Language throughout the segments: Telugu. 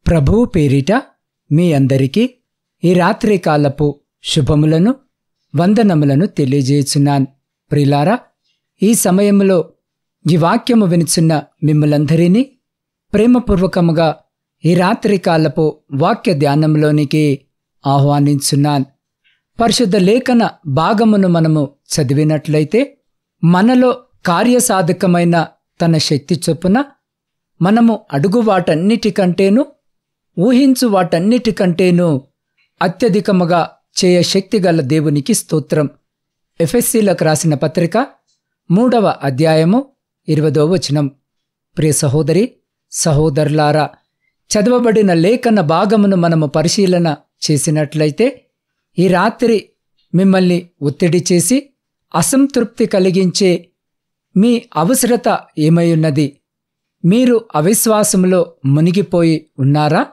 ప్రభువు పేరిట మీ అందరికీ ఈ రాత్రికాలపు శుభములను వందనములను తెలియజేయుచున్నాను. ప్రియులారా, ఈ సమయంలో ఈ వాక్యము వినుచున్న మిమ్మలందరినీ ప్రేమపూర్వకముగా ఈ రాత్రికాలపు వాక్య ధ్యానంలోనికి ఆహ్వానించున్నాను. పరిశుద్ధ లేఖన భాగమును మనము చదివినట్లయితే మనలో కార్యసాధకమైన తన శక్తి చొప్పున మనము అడుగు వాటన్నిటికంటేను ఊహించు వాటన్నిటికంటేను అత్యధికముగా చేయ శక్తిగల దేవునికి స్తోత్రం. ఎఫెసీలకు రాసిన పత్రిక 3వ అధ్యాయము 20వ వచనం. ప్రియ సహోదరి సహోదరులారా, చదవబడిన లేఖన భాగమును మనము పరిశీలన చేసినట్లయితే ఈ రాత్రి మిమ్మల్ని ఒత్తిడి చేసి అసంతృప్తి కలిగించే మీ అవసరత ఏమైయున్నది? మీరు అవిశ్వాసంలో మునిగిపోయి ఉన్నారా?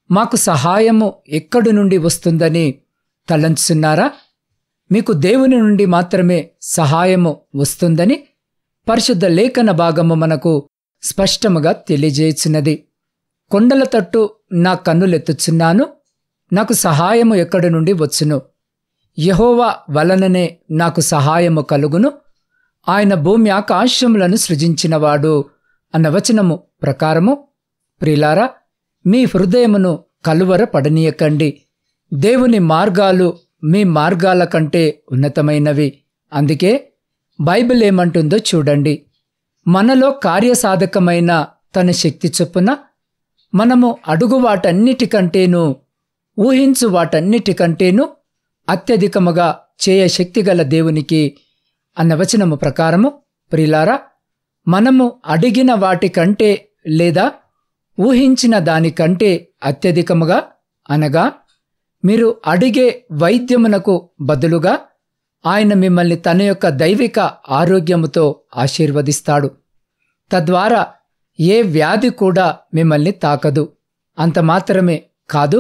మాకు సహాయము ఎక్కడి నుండి వస్తుందని తలంచున్నారా? మీకు దేవుని నుండి మాత్రమే సహాయము వస్తుందని పరిశుద్ధ లేఖన భాగము మనకు స్పష్టముగా తెలియజేయుచున్నది. కొండల తట్టు నా కన్నులెత్తుచున్నాను, నాకు సహాయము ఎక్కడి నుండి వచ్చును? యెహోవా వలననే నాకు సహాయము కలుగును, ఆయన భూమి ఆకాశములను సృజించినవాడు అన్న వచనము ప్రకారము ప్రియులారా, మీ హృదయమును కలువర పడనీయకండి. దేవుని మార్గాలు మీ మార్గాల కంటే ఉన్నతమైనవి. అందుకే బైబిల్ ఏమంటుందో చూడండి. మనలో కార్యసాధకమైన తన శక్తి చొప్పున మనము అడుగు వాటన్నిటికంటేను ఊహించు వాటన్నిటికంటేను అత్యధికముగా చేయ శక్తిగల దేవునికి అన్న వచనము ప్రకారము ప్రియులారా, మనము అడిగిన వాటికంటే లేదా ఊహించిన దానికంటే అత్యధికముగా, అనగా మీరు అడిగే వైద్యమునకు బదులుగా ఆయన మిమ్మల్ని తన యొక్క దైవిక ఆరోగ్యముతో ఆశీర్వదిస్తాడు. తద్వారా ఏ వ్యాధి కూడా మిమ్మల్ని తాకదు. అంత మాత్రమే కాదు,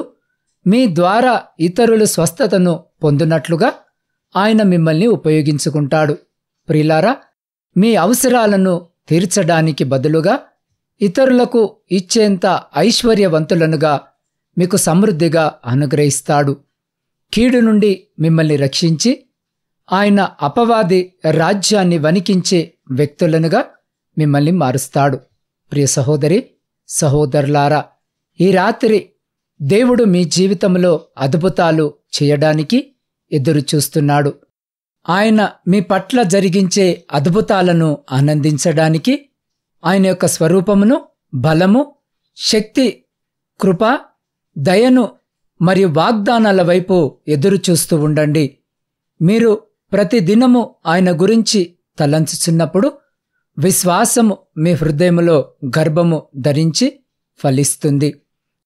మీ ద్వారా ఇతరులు స్వస్థతను పొందునట్లుగా ఆయన మిమ్మల్ని ఉపయోగించుకుంటాడు. ప్రియులారా, మీ అవసరాలను తీర్చడానికి బదులుగా ఇతరులకు ఇచ్చేంత ఐశ్వర్యవంతులనుగా మీకు సమృద్ధిగా అనుగ్రహిస్తాడు. కీడు నుండి మిమ్మల్ని రక్షించి ఆయన అపవాది రాజ్యాన్ని వణికించే వ్యక్తులనుగా మిమ్మల్ని మారుస్తాడు. ప్రియ సహోదరి సహోదరులారా, ఈ రాత్రి దేవుడు మీ జీవితంలో అద్భుతాలు చేయడానికి ఎదురు చూస్తున్నాడు. ఆయన మీ పట్ల జరిగించే అద్భుతాలను ఆనందించడానికి ఆయన యొక్క స్వరూపమును, బలము, శక్తి, కృప, దయను మరియు వాగ్దానాల వైపు ఎదురు చూస్తూ ఉండండి. మీరు ప్రతిదినము ఆయన గురించి తలంచుచున్నప్పుడు విశ్వాసము మీ హృదయములో గర్భము ధరించి ఫలిస్తుంది.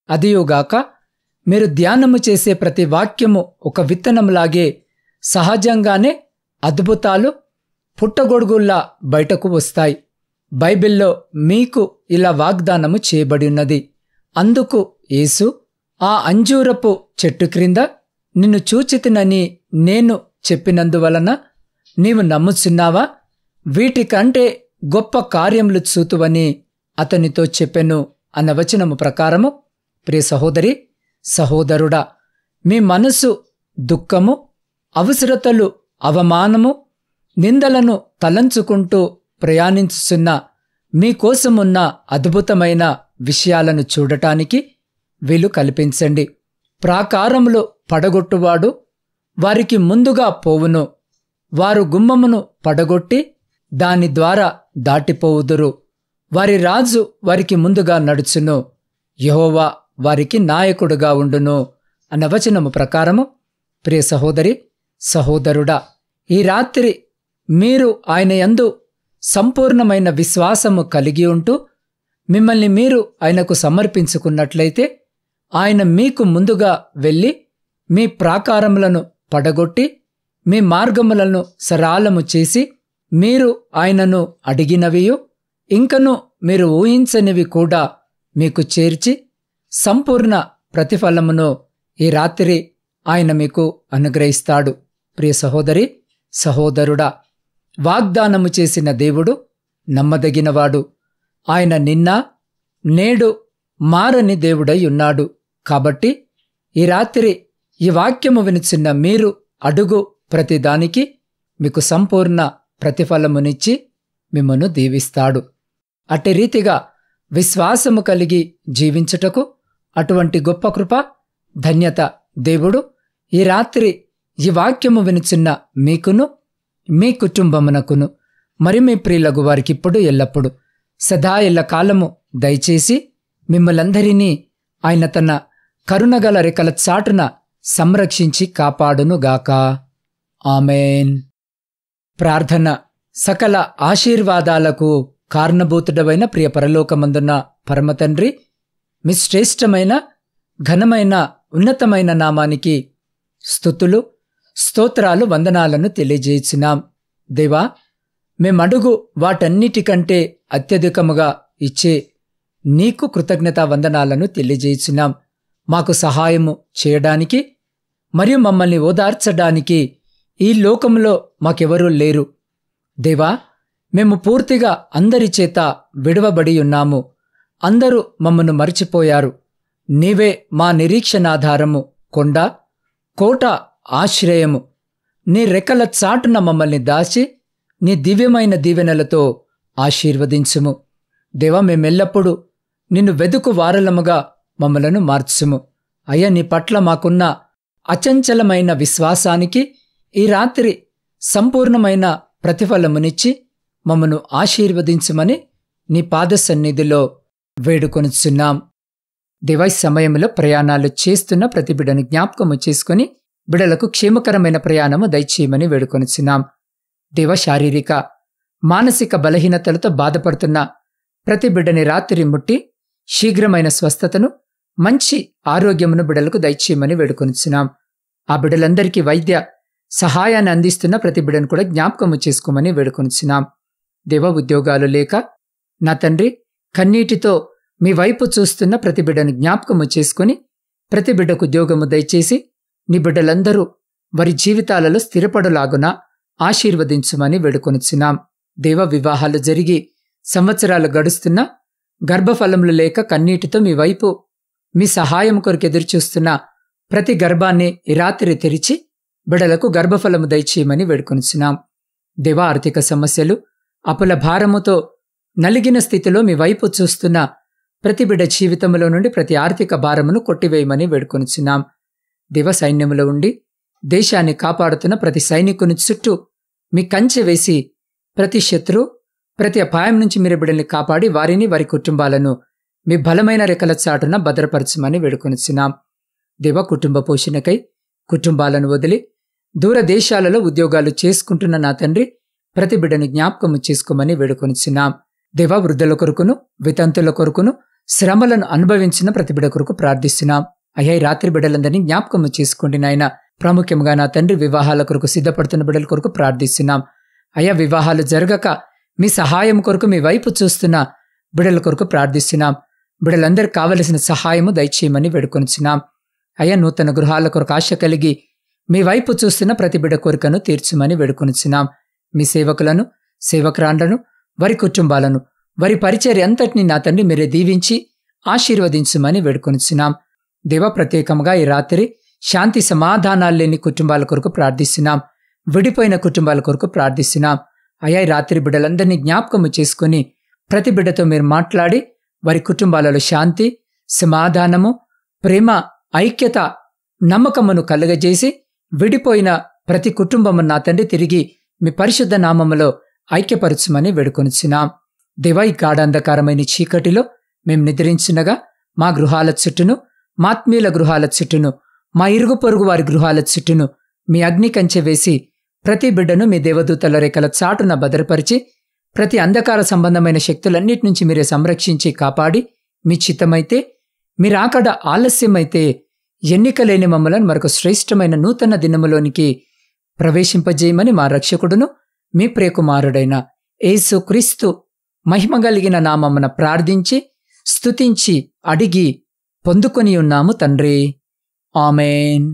అదియుగాక మీరు ధ్యానము చేసే ప్రతి వాక్యము ఒక విత్తనంలాగే సహజంగానే అద్భుతాలు పుట్టగొడుగుల్లా బయటకు వస్తాయి. బైబిల్లో మీకు ఇలా వాగ్దానము చేయబడి ఉన్నది. అందుకు యేసు, ఆ అంజూరపు చెట్టు క్రింద నిన్ను చూచితినని నేను చెప్పినందువలన నీవు నమ్ముచున్నావా? వీటికంటే గొప్ప కార్యములు చూతువని అతనితో చెప్పెను అన్న వచనము ప్రకారము ప్రియ సహోదరి సహోదరుడా, మీ మనసు దుఃఖము, అవసరతలు, అవమానము, నిందలను తలంచుకుంటూ ప్రయాణించుచున్న మీకోసమున్న అద్భుతమైన విషయాలను చూడటానికి వీలు కల్పించండి. ప్రాకారములో పడగొట్టువాడు వారికి ముందుగా పోవును, వారు గుమ్మమును పడగొట్టి దాని ద్వారా దాటిపోవుదురు. వారి రాజు వారికి ముందుగా నడుచును, యెహోవా వారికి నాయకుడుగా ఉండును అన్న వచనము ప్రకారము ప్రియ సహోదరి సహోదరుడా, ఈ రాత్రి మీరు ఆయన యందు సంపూర్ణమైన విశ్వాసము కలిగి ఉంటూ మిమ్మల్ని మీరు ఆయనకు సమర్పించుకున్నట్లయితే ఆయన మీకు ముందుగా వెళ్ళి మీ ప్రాకారములను పడగొట్టి మీ మార్గములను సరాలము చేసి మీరు ఆయనను అడిగినవియు ఇంకను మీరు ఊహించనివి కూడా మీకు చేర్చి సంపూర్ణ ప్రతిఫలమును ఈ రాత్రి ఆయన మీకు అనుగ్రహిస్తాడు. ప్రియ సహోదరి సహోదరుడా, వాగ్దానము చేసిన దేవుడు నమ్మదగినవాడు. ఆయన నిన్న నేడు మారని దేవుడై ఉన్నాడు. కాబట్టి ఈ రాత్రి ఈ వాక్యము వినుచున్న మీరు అడుగు ప్రతిదానికి మీకు సంపూర్ణ ప్రతిఫలమునిచ్చి మిమ్మను దీవిస్తాడు. అట్టి రీతిగా విశ్వాసము కలిగి జీవించుటకు అటువంటి గొప్ప కృప, ధన్యత దేవుడు ఈ రాత్రి ఈ వాక్యము వినుచున్న మీకును మీ కుటుంబమునకును మరి మీ ప్రియులగు వారికిప్పుడు ఎల్లప్పుడు సదా ఎల్లకాలము దయచేసి మిమ్మలందరినీ ఆయన తన కరుణగల రెక్కల చాటున సంరక్షించి కాపాడునుగాక. ఆమేన్. ప్రార్థన. సకల ఆశీర్వాదాలకు కారణభూతుడవైన ప్రియ పరలోకమందున్న పరమతండ్రి, మీ శ్రేష్టమైన ఘనమైన ఉన్నతమైన నామానికి స్తుతులు స్తోత్రాలు వందనాలను తెలియజేయుచున్నాం. దేవా, మేమడుగు వాటన్నిటికంటే అత్యధికముగా ఇచ్చే నీకు కృతజ్ఞతా వందనాలను తెలియజేయుచున్నాం. మాకు సహాయము చేయడానికి మరియు మమ్మల్ని ఓదార్చడానికి ఈ లోకంలో మాకెవరూ లేరు. దేవా, మేము పూర్తిగా అందరి చేత విడువబడి ఉన్నాము. అందరూ మమ్మను మరిచిపోయారు. నీవే మా నిరీక్షణాధారము, కొండ, కోట, ఆశ్రయము. నీ రెక్కల చాటున మమ్మల్ని దాచి నీ దివ్యమైన దీవెనలతో ఆశీర్వదించుము. దేవా, మేమెల్లప్పుడూ నిన్ను వెదుకు వారలముగా మమ్మలను మార్చుము. అయ్యా, నీ పట్ల మాకున్న అచంచలమైన విశ్వాసానికి ఈ రాత్రి సంపూర్ణమైన ప్రతిఫలమునిచ్చి మమ్మను ఆశీర్వదించుమని నీ పాద సన్నిధిలో వేడుకొనుచున్నాం. దేవా, ఈ సమయంలో ప్రయాణాలు చేస్తున్న ప్రతి బిడ్డను జ్ఞాపకము చేసుకుని బిడలకు క్షేమకరమైన ప్రయాణము దయచేయమని వేడుకొనుచున్నాం. దేవ, శారీరక మానసిక బలహీనతలతో బాధపడుతున్న ప్రతి బిడ్డని రాత్రి ముట్టి శీఘ్రమైన స్వస్థతను, మంచి ఆరోగ్యమును బిడలకు దయచేయమని వేడుకొనుచున్నాం. ఆ బిడ్డలందరికీ వైద్య సహాయాన్ని అందిస్తున్న ప్రతి బిడ్డను కూడా జ్ఞాపకము చేసుకోమని వేడుకొనుచున్నాం. దేవ, ఉద్యోగాలు లేక నా తండ్రి కన్నీటితో మీ వైపు చూస్తున్న ప్రతి బిడ్డను జ్ఞాపకము చేసుకుని ప్రతి బిడ్డకు ఉద్యోగము దయచేసి నీ బిడ్డలందరూ వారి జీవితాలలో స్థిరపడులాగున ఆశీర్వదించుమని వేడుకొనుచున్నాం. దేవ, వివాహాలు జరిగి సంవత్సరాలు గడుస్తున్నా గర్భఫలములు లేక కన్నీటితో మీ వైపు మీ సహాయం కొరకు ఎదురుచూస్తున్న ప్రతి గర్భాన్ని ఈ రాత్రి తెరిచి బిడలకు గర్భఫలము దయచేయమని వేడుకొనుచున్నాం. దేవ, ఆర్థిక సమస్యలు, అప్పుల భారముతో నలిగిన స్థితిలో మీ వైపు చూస్తున్న ప్రతి బిడ్డ జీవితంలో నుండి ప్రతి ఆర్థిక భారమును కొట్టివేయమని వేడుకొనుచున్నాం. దేవ, సైన్యములో ఉండి దేశాన్ని కాపాడుతున్న ప్రతి సైనికుని చుట్టూ మీ కంచె వేసి ప్రతి శత్రు, ప్రతి అపాయం నుంచి మీరు బిడ్డల్ని కాపాడి వారిని, వారి కుటుంబాలను మీ బలమైన రెక్కల చాటున భద్రపరచమని వేడుకొనుచున్నాం. దేవ, కుటుంబ పోషణకై కుటుంబాలను వదిలి దూర దేశాలలో ఉద్యోగాలు చేసుకుంటున్న నా తండ్రి ప్రతి బిడ్డని జ్ఞాపకము చేసుకోమని వేడుకొనుచున్నాం. దేవ, వృద్ధుల కొరకును వితంతుల కొరకును శ్రమలను అనుభవించిన ప్రతి బిడ్డ కొరకు ప్రార్థిస్తున్నాం. అయ్యా, ఈ రాత్రి బిడ్డలందరినీ జ్ఞాపకము చేసుకోండి నాయన. ప్రాముఖ్యంగా నా తండ్రి వివాహాల కొరకు సిద్ధపడుతున్న బిడ్డల కొరకు ప్రార్థిస్తున్నాం. అయ్యా, వివాహాలు జరగక మీ సహాయం కొరకు మీ వైపు చూస్తున్న బిడ్డల కొరకు ప్రార్థిస్తున్నాం. బిడ్డలందరికీ కావలసిన సహాయము దయచేయమని వేడుకొనుచున్నాం. అయ్యా, నూతన గృహాల కొరకు ఆశ కలిగి మీ వైపు చూస్తున్న ప్రతి బిడ్డ కోరికను తీర్చుమని వేడుకొనుచున్నాం. మీ సేవకులను, సేవకురాండ్లను, వారి కుటుంబాలను, వారి పరిచర్య అంతటినీ నా తండ్రి మీరే దీవించి ఆశీర్వదించుమని వేడుకొనుచున్నాం. దేవ, ప్రత్యేకంగా ఈ రాత్రి శాంతి సమాధానాలు లేని కుటుంబాల కొరకు ప్రార్థిస్తున్నాం. విడిపోయిన కుటుంబాల కొరకు ప్రార్థిస్తున్నాం. అయ్యా, ఈ రాత్రి బిడ్డలందరినీ జ్ఞాపకము చేసుకుని ప్రతి బిడ్డతో మీరు మాట్లాడి వారి కుటుంబాలలో శాంతి, సమాధానము, ప్రేమ, ఐక్యత, నమ్మకమును కలుగజేసి విడిపోయిన ప్రతి కుటుంబము నా తండ్రి తిరిగి మీ పరిశుద్ధ నామములో ఐక్యపరచుమని వేడుకొనుచున్నాం. దేవ, ఈ గాఢాంధకారమైన చీకటిలో మేం నిద్రించునగా మా గృహాల చుట్టూను, మాత్మీయుల గృహాల చుట్టూను, మా ఇరుగు పొరుగు వారి గృహాల చుట్టూను మీ అగ్ని కంచె వేసి ప్రతి బిడ్డను మీ దేవదూతల రేఖల చాటున భద్రపరిచి ప్రతి అంధకార సంబంధమైన శక్తులన్నిటి నుంచి మీరే సంరక్షించి కాపాడి మీ చిత్తమైతే, మీరాకడ ఆలస్యమైతే ఎన్నికలేని మమ్మలను మరొక శ్రేష్టమైన నూతన దినములోనికి ప్రవేశింపజేయమని మా రక్షకుడును మీ ప్రియకుమారుడైన యేసు క్రీస్తు మహిమగలిగిన నామమున ప్రార్థించి స్తుతించి అడిగి పొందుకొని ఉన్నాము తండ్రి. ఆమేన్.